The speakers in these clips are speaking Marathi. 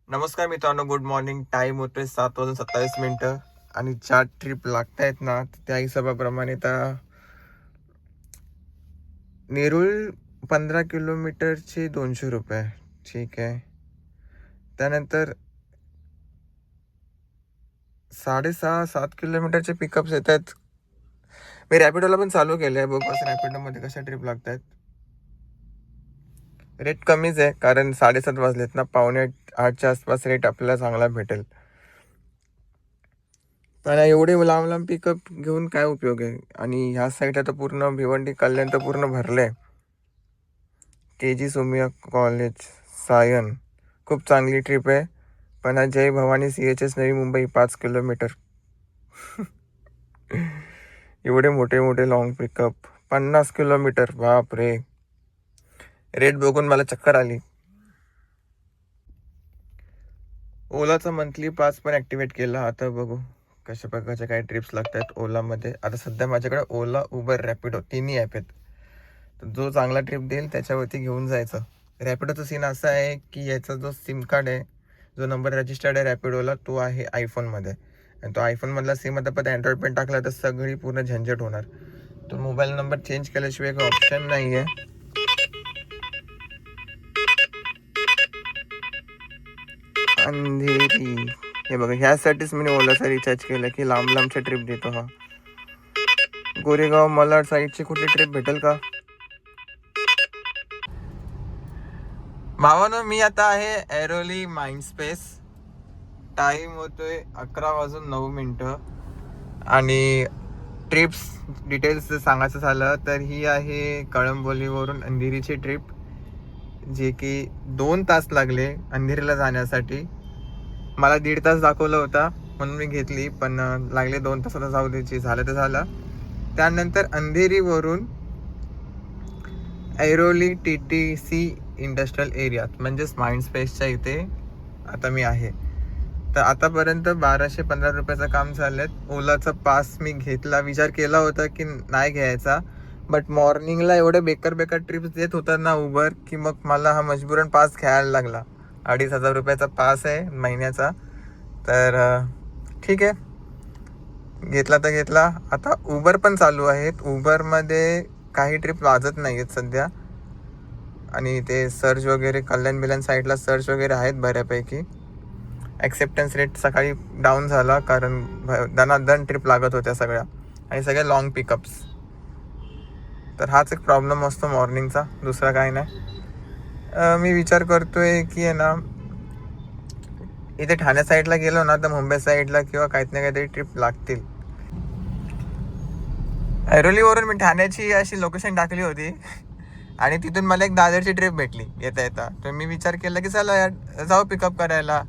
नमस्कार मित्रांनो, गुड मॉर्निंग. टाइम होतोय 7:27 आणि ज्या ट्रिप लागतायत ना त्या हिशोबाप्रमाणे तर नेरूळ 15 किलोमीटरचे 200 रुपये. ठीक आहे. त्यानंतर 6.5-7 किलोमीटरचे पिकअप्स येत आहेत. मी रॅपिडोला पण चालू केलं आहे. बघू असं रॅपिडोमध्ये कशा ट्रिप लागतायत. रेट कमीच आहे कारण 7:30 वाजलेत ना, 7:45च्या आसपास रेट आपल्याला चांगला भेटेल. पण एवढे लांब लांब पिकअप घेऊन काय उपयोग आहे. आणि ह्या साईड आता पूर्ण भिवंडी कल्याण तर पूर्ण भरलंय. KG सोमिया कॉलेज सायन खूप चांगली ट्रिप आहे. पण हा जय भवानी CHS नवी मुंबई 5 किलोमीटर. एवढे मोठे मोठे लॉंग पिकअप 50 किलोमीटर, बाप रे. रेट बघून मला चक्कर आली. ओलाचा मंथली पास पण ॲक्टिवेट केला. आता बघू कशा प्रकारच्या काही ट्रिप्स लागतात ओलामध्ये. आता सध्या माझ्याकडे ओला, उबर, रॅपिडो तिन्ही ॲप आहेत. तर जो चांगला ट्रिप देईल त्याच्यावरती घेऊन जायचं. रॅपिडोचा सीन असा आहे की याचा जो सिम कार्ड आहे, जो नंबर रजिस्टर्ड आहे रॅपिडोला, तो आहे आयफोनमध्ये. आणि तो आयफोनमधला सिम आता पण अँड्रॉइड पेन टाकला तर सगळी पूर्ण झंझट होणार. तो मोबाईल नंबर चेंज केल्याशिवाय काही ऑप्शन नाही आहे. अंधेरी, हे बघा ह्यासाठीच मी ओलाचा रिचार्ज केला की लांब लांबच्या ट्रिप देतो हा. गोरेगाव मलाड साईडची कुठली ट्रिप भेटेल का? भावानो, मी आता आहे ऐरोली माइंडस्पेस. टाइम होतोय 11:09. आणि ट्रिप्स डिटेल्स सांगायचं झालं तर ही आहे कळंबोलीवरून अंधेरीची ट्रिप, जे की 2 तास लागले अंधेरीला जाण्यासाठी. मला 1.5 तास दाखवलं होता म्हणून मी घेतली, पण लागले 2 तासाला. जाऊ द्यायची, झालं तर झालं. त्यानंतर अंधेरीवरून ऐरोली TTC इंडस्ट्रियल एरियात म्हणजेच माइंडस्पेसच्या इथे आता मी आहे. तर आतापर्यंत 1215 रुपयाचं काम झालं. ओलाचा पास मी घेतला, विचार केला होता की नाही घ्यायचा, बट मॉर्निंगला एवढे बेकार बेकार ट्रिप्स देत होता ना उबर, की मग मला हा मजबुरन पास घ्यायला लागला. 2,500 रुपयाचा पास आहे महिन्याचा. तर ठीक आहे, घेतला तर घेतला. आता उबर पण चालू आहेत. उबरमध्ये काही ट्रिप वाजत नाही आहेत सध्या. आणि ते सर्च वगैरे कल्याण बिल्याण साईडला सर्च वगैरे आहेत बऱ्यापैकी. ॲक्सेप्टन्स रेट सकाळी डाऊन झाला कारण दनादन ट्रिप लागत होत्या सगळ्या, आणि सगळ्या लॉंग पिकअप्स. तर हाच एक प्रॉब्लेम असतो मॉर्निंगचा, दुसरा काय नाही. मी विचार करतोय की आहे ना, इथे ठाणे साईडला गेलो ना तर मुंबई साईडला किंवा काहीत ना काहीतरी ट्रिप लागतील. ऐरोलीवरून मी ठाण्याची अशी लोकेशन टाकली होती आणि तिथून मला एक दादरची ट्रिप भेटली येता येता. तर मी विचार केला की चला यार जाऊ पिकअप करायला.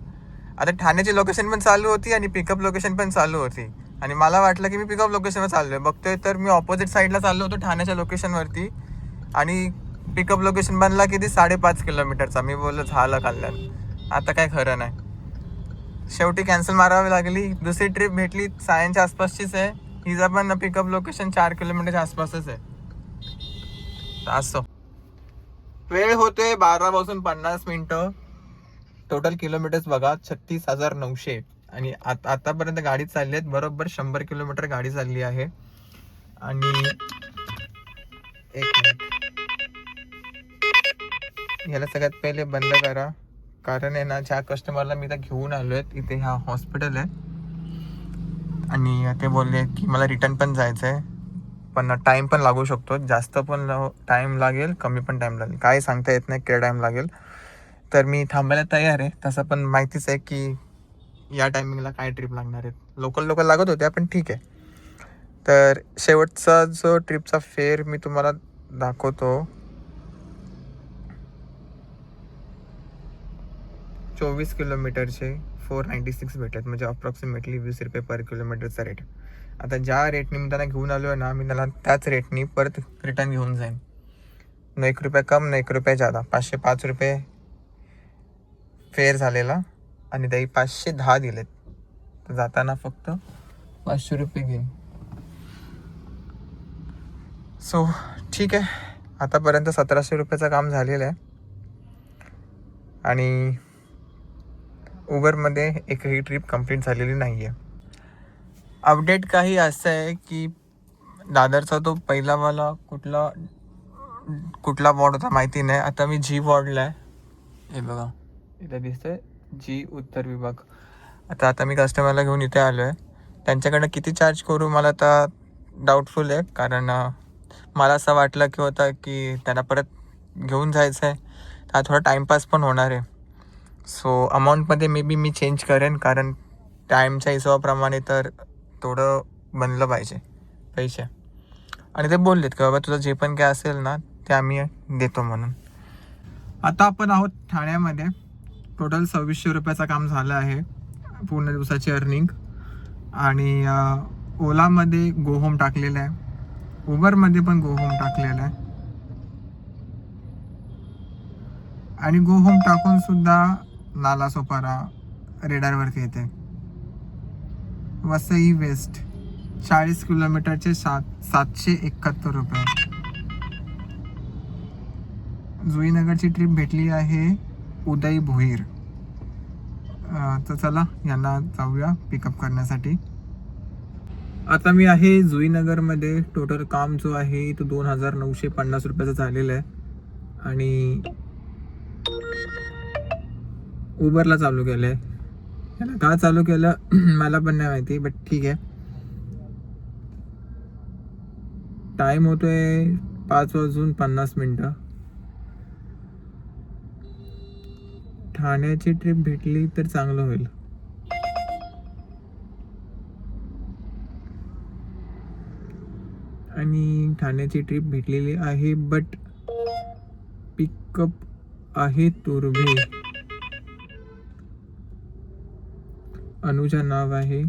आता ठाण्याची लोकेशन पण चालू होती आणि पिकअप लोकेशन पण चालू होती. आणि मला वाटलं की मी पिकअप लोकेशनवर चाललोय, बघतोय तर मी ऑपोजिट साईडला चाललो होतो ठाण्याच्या लोकेशनवरती. आणि पिकअप लोकेशन बनला किती 5.5 किलोमीटरचा. मी बोललो झालं कल्याण, आता काय खरं नाही. शेवटी कॅन्सल मारावी लागली. दुसरी ट्रिप भेटली सायनच्या आसपासचीच आहे. हिचा पण पिकअप लोकेशन 4 किलोमीटरच्या आसपासच आहे. असं वेळ होतोय 12:50. टोटल किलोमीटर्स बघा 36,900. आणि आतापर्यंत गाडी चालली आहेत बरोबर 100 किलोमीटर गाडी चालली आहे. आणि एक मिनिट, ह्याला सगळ्यात पहिले बंद करा. कारण आहे ना, ज्या कस्टमरला मी तर घेऊन आलो आहे इथे, हा हॉस्पिटल आहे, आणि ते बोलले की मला रिटर्न पण जायचं आहे. पण टाईम पण लागू शकतो, जास्त पण टाईम लागेल, कमी पण टाईम लागेल, काय सांगता येत नाही किती टाईम लागेल. तर मी थांबायला तयार आहे. तसं पण माहितीच आहे की या टायमिंगला काय ट्रिप लागणार आहेत. लोकल लोकल लागत होत्या पण ठीक आहे. तर शेवटचा जो ट्रिपचा फेअर मी तुम्हाला दाखवतो. 24 किलोमीटरचे 496 भेटत, म्हणजे अप्रॉक्सिमेटली 20 रुपये पर किलोमीटरचा रेट. आता ज्या रेटने मी त्यांना घेऊन आलो आहे ना, मी त्याला त्याच रेटनी परत रिटर्न घेऊन जाईन. न 1 रुपया कम न 1 रुपया जादा. 505 रुपये फेअर झालेला आणि त्याही 510 दिलेत. तर जाताना फक्त 500 रुपये घेईन. सो ठीक आहे, आतापर्यंत 1700 रुपयाचं काम झालेलं आहे. आणि उबरमध्ये एकही ट्रिप कंप्लीट झालेली नाही आहे. अपडेट काही असं आहे की दादरचा तो पहिलावाला कुठला वॉर्ड होता माहिती नाही. आता मी जी वॉर्डला आहे. हे बघा इथे दिसतंय जी उत्तर विभाग. आता मी कस्टमरला घेऊन इथे आलो आहे. त्यांच्याकडनं किती चार्ज करू मला आता डाऊटफुल आहे, कारण मला असं वाटलं की होतं की त्यांना परत घेऊन जायचं आहे, तर थोडा टाईमपास पण होणार आहे. सो अमाऊंटमध्ये मे बी मी चेंज करेन, कारण टाईमच्या हिशोबाप्रमाणे तर थोडं बनलं पाहिजे पैसे. आणि ते बोललेत की बाबा तुझं जे पण काय असेल ना ते आम्ही देतो म्हणून. आता आपण आहोत ठाण्यामध्ये. टोटल 2600 रुपयाचं काम झालं आहे पूर्ण दिवसाची अर्निंग. आणि ओलामध्ये गो होम टाकलेलं आहे, उबरमध्ये पण गो होम टाकलेलं आहे. आणि गो होम टाकून सुद्धा नालासोपारा रेडारवरती येते. वसई वेस्ट 40 किलोमीटरचे 771 रुपये. जुईनगरची ट्रिप भेटली आहे उदय भोईर. तर चला यांना जाऊया पिकअप करण्यासाठी. आता मी आहे जुईनगरमध्ये. टोटल काम जो आहे तो 2950 रुपयाचं झालेलं आहे. आणि उबरला चालू केलं आहे. याला का चालू केलं मला पण नाही माहिती, बट ठीक आहे. टाईम होतोय 5:50. ठाण्याची ट्रिप भेटली तर चांगलं होईल. आणि ठाण्याची ट्रिप भेटलेली आहे, बट पिकअप आहे तुर्भे. अनुजा नाव आहे.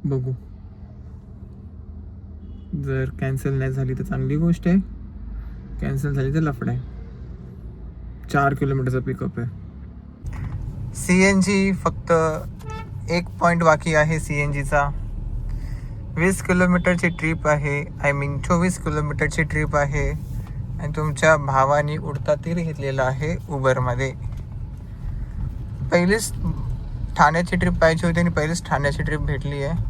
बघू, जर कॅन्सल नाही झाली तर चांगली गोष्ट आहे, कॅन्सल झाली तर लफडा आहे. 4 किलोमीटरचा पिकअप आहे. CNG फक्त 1 पॉईंट बाकी आहे CNGचा. 20 किलोमीटरची ट्रिप आहे, 24 किलोमीटरची ट्रिप आहे. आणि तुमच्या भावाने उडता तीर घेतलेला आहे उबरमध्ये. पहिलीच ठाण्याची ट्रिप पाहिजे होती आणि पहिलीच ठाण्याची ट्रिप भेटली आहे.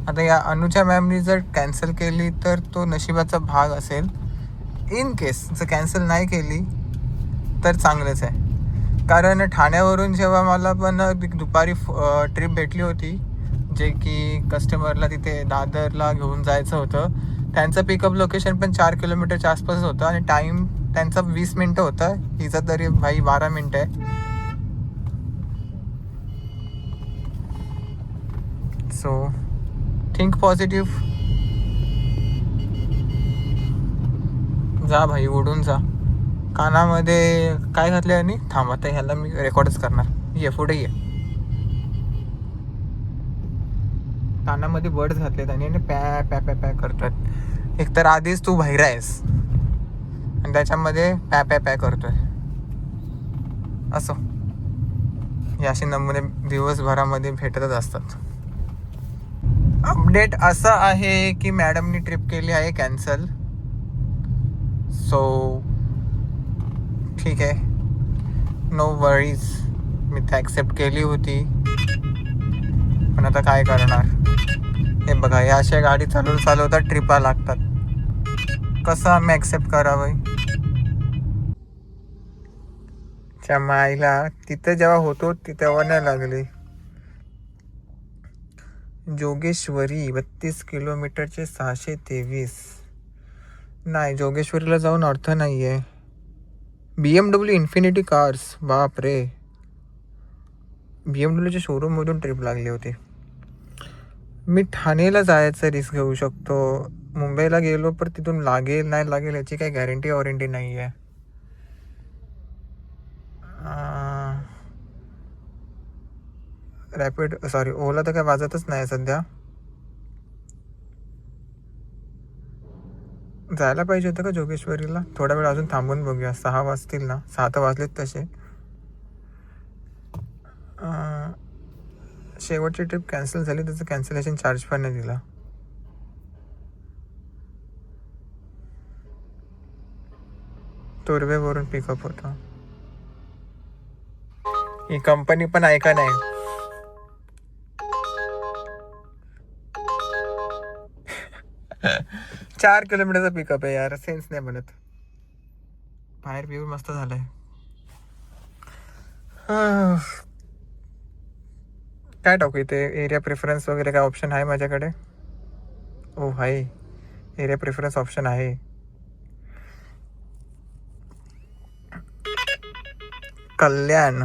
आता या अनुजा मॅमनी जर कॅन्सल केली तर तो नशिबाचा भाग असेल. इन केस जर कॅन्सल नाही केली तर चांगलंच आहे, कारण ठाण्यावरून जेव्हा मला पण दुपारी ट्रिप भेटली होती, जे की कस्टमरला तिथे दादरला घेऊन जायचं होतं, त्यांचं पिकअप लोकेशन पण 4 किलोमीटरच्या आसपास होतं. आणि टाईम त्यांचा 20 मिनटं होता, हिचा तरी भाई 12 मिनटं आहे. So think positive. जा भाई, उडून जा. कानामध्ये काय घातलं आणि थांब, आता ह्याला मी रेकॉर्डच करणार. ये पुढे ये. कानामध्ये बर्ड्स घातलेत आणि पॅ पॅ पॅ पॅ करतात. एकतर आधीच तू बाहेर आहेस आणि त्याच्यामध्ये पॅ पॅ पॅ करतोय. असो, हे असे नमुने दिवसभरामध्ये भेटतच असतात. अपडेट असं आहे की मॅडमनी ट्रिप केली आहे कॅन्सल. सो ठीक आहे, नो वरीज. मी तर ॲक्सेप्ट केली होती, पण आता काय करणार. हे बघा, या अशा गाडी चालवता ट्रिपा लागतात. कसं आम्ही ॲक्सेप्ट करावं. च्या माईला तिथं जेव्हा होतो तेव्हा नाही लागली. जोगेश्वरी 32 किलोमीटरचे 623. नाही, जोगेश्वरीला जाऊन अर्थ नाही आहे. BMW इन्फिनिटी कार्स, बाप रे. BMWच्या शोरूममधून ट्रिप लागली होती. मी ठाणेला जायचं रिस्क घेऊ शकतो, मुंबईला गेलो पण तिथून लागेल नाही लागेल याची काही गॅरंटी वॉरंटी नाही आहे. रॅपिड ओला तर काय वाजतच नाही सध्या. जायला पाहिजे होतं का जोगेश्वरीला. थोडा वेळ अजून थांबून बघूया. 6 वाजतील ना, 6 तर वाजलेत तसे. शेवटची ट्रिप कॅन्सल झाली, त्याचं कॅन्सलेशन चार्ज पण नाही दिला. तुर्भेवरून पिकअप होतं. ही कंपनी पण ऐका नाही. 4 किलोमीटरचा पिकअप आहे यार, सेन्स नाही बनत. बाहेर व्ह्यू मस्त झालाय. काय टाकू इथे? एरिया प्रेफरन्स वगैरे काय ऑप्शन आहे माझ्याकडे? ओ आहे, एरिया प्रेफरन्स ऑप्शन आहे. कल्याण.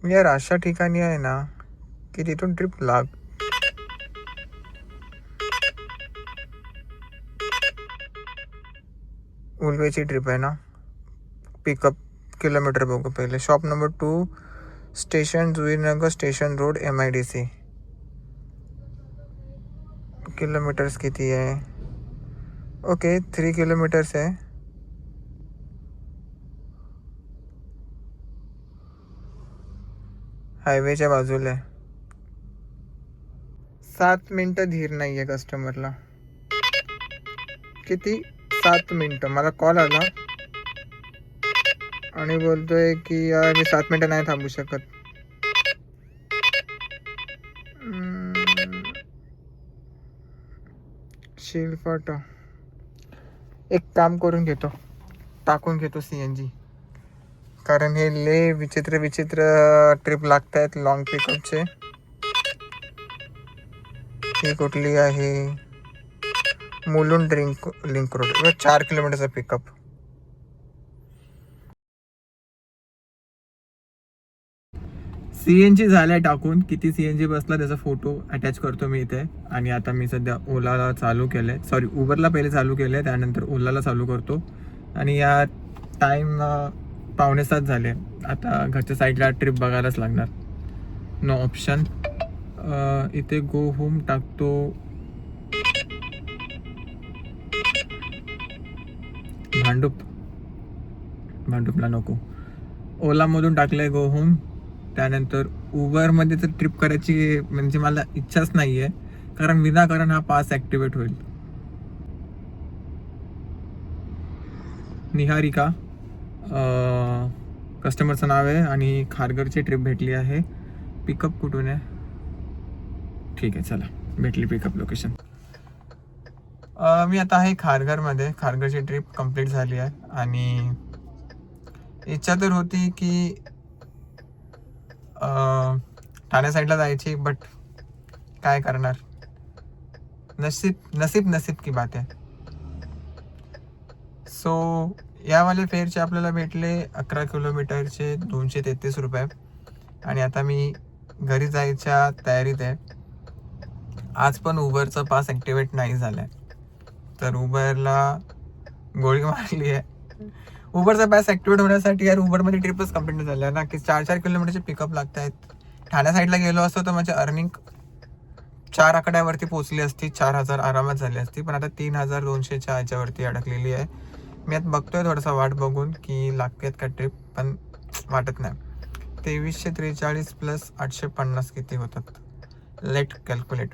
यार अशा ठिकाणी आहे ना की तिथून ट्रिप उल्वेची ट्रिप आहे ना. पिकअप किलोमीटर बघू पहिले. Shop number 2 station Juinagar station road MIDC. Kilometres किती आहे? ओके 3 किलोमीटर्स आहे. हायवेच्या बाजूला आहे. 7 मिनटं धीर नाही आहे कस्टमरला. किती? 7 मिनटं. मला कॉल आला आणि बोलतोय की यार मी 7 मिनटं नाही थांबू शकत. शिलफाटा. एक काम करून घेतो, टाकून घेतो CNG. कारण हे ले विचित्र ट्रिप लागत आहेत लॉंग पिकअपचे. ही कुठली आहे? Mulund link road. 4 किलोमीटरचा पिकअप. CNG झालाय टाकून. किती CNG बसला त्याचा फोटो अटॅच करतो मी इथे. आणि आता मी सध्या ओलाला चालू केलंय, सॉरी उबरला पहिले चालू केलंय, त्यानंतर ओलाला चालू करतो. आणि या टाइम 6:45 झाले. आता घरच्या साईडला ट्रिप बघायलाच लागणार, नो ऑप्शन. इथे गो होम टाकतो. भांडूपला नको. ओलामधून टाकलंय गो होम. त्यानंतर उबरमध्ये तर ट्रिप करायची म्हणजे मला इच्छाच नाही आहे, कारण विनाकारण हा पास ॲक्टिवेट होईल. निहारिका कस्टमरचं नाव आहे आणि खारघरची ट्रिप भेटली आहे. पिकअप कुठून आहे? ठीक आहे चला, भेटली पिकअप लोकेशन. मी आता आहे खारघरमध्ये. खारघरची ट्रिप कंप्लीट झाली आहे आणि इच्छा तर होती की ठाणे साईडला जायची, बट काय करणार, नसीब की बात आहे. सो यावाले फेअरचे आपल्याला भेटले 11 किलोमीटरचे 233 रुपये. आणि आता मी घरी जायच्या तयारीत आहे. आज पण उबरचा पास ॲक्टिवेट नाही झाला आहे, तर उबरला गोळी मारली आहे. उबरचा पास ॲक्टिवेट होण्यासाठी यार उबरमध्ये ट्रिपच कंप्लीट झाल्या ना, की 4 किलोमीटरचे पिकअप लागत आहेत. ठाण्या साईडला गेलो असतो तर माझी अर्निंग 4 आकड्यावरती पोचली असती, 4,000 आरामात झाली असती. पण आता 3,200च्या ह्याच्यावरती अडकलेली आहे. मी आता बघतोय थोडासा वाट बघून की लागतेत का ट्रिप, पण वाटत नाही. 2343 प्लस 850 किती होतात? Let calculate.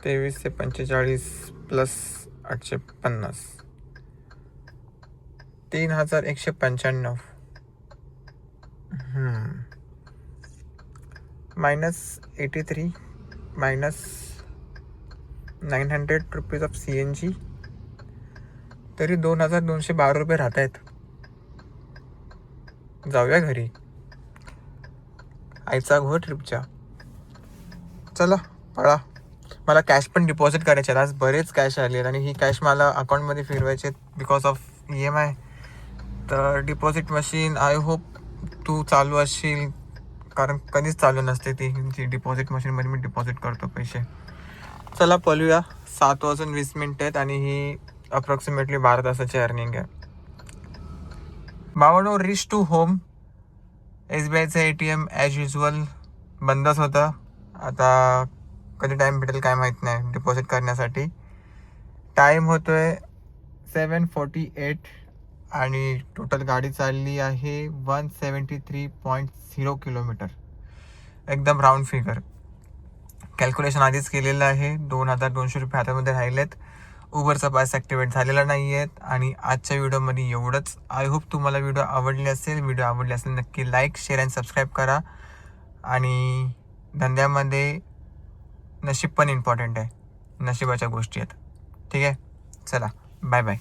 2345 plus 850 3,195. -83 -900 rupees of CNG. तरी 2,212 रुपये राहत आहेत. जाऊया घरी, आईचा घोर ट्रिपच्या. चला पळा. मला कॅश पण डिपॉझिट करायचे आहेत. आज बरेच कॅश आले आहेत आणि ही कॅश मला अकाउंटमध्ये फिरवायचे बिकॉज ऑफ EMI. तर डिपॉझिट मशीन आय होप तू चालू असशील, कारण कधीच चालू नसते ती डिपॉझिट मशीनमध्ये मी डिपॉझिट करतो पैसे. चला पळूया. 7:20 आहेत आणि ही अप्रॉक्सिमेटली 12 तासाची अर्निंग आहे. भावानो, रिच टू होम. SBIचं ATM ॲज युजल बंदच होतं. आता कधी टाईम भेटेल काय माहीत नाही डिपॉझिट करण्यासाठी. टाईम होतोय 7:48 आणि टोटल गाडी चालली आहे 173.0 किलोमीटर. एकदम राऊंड फिगर. कॅल्क्युलेशन आधीच केलेलं आहे. 2200 रुपये हातामध्ये राहिलेत. उबरचा पास ॲक्टिवेट झालेला नाही आहेत. आणि आजच्या व्हिडिओमध्ये एवढंच. आय होप तुम्हाला व्हिडिओ आवडली असेल. व्हिडिओ आवडली असेल नक्की लाईक, शेअर आणि सबस्क्राईब करा. आणि धंद्यामध्ये नशीब पण इम्पॉर्टंट आहे. नशिबाच्या गोष्टी आहेत. ठीक आहे, चला बाय बाय.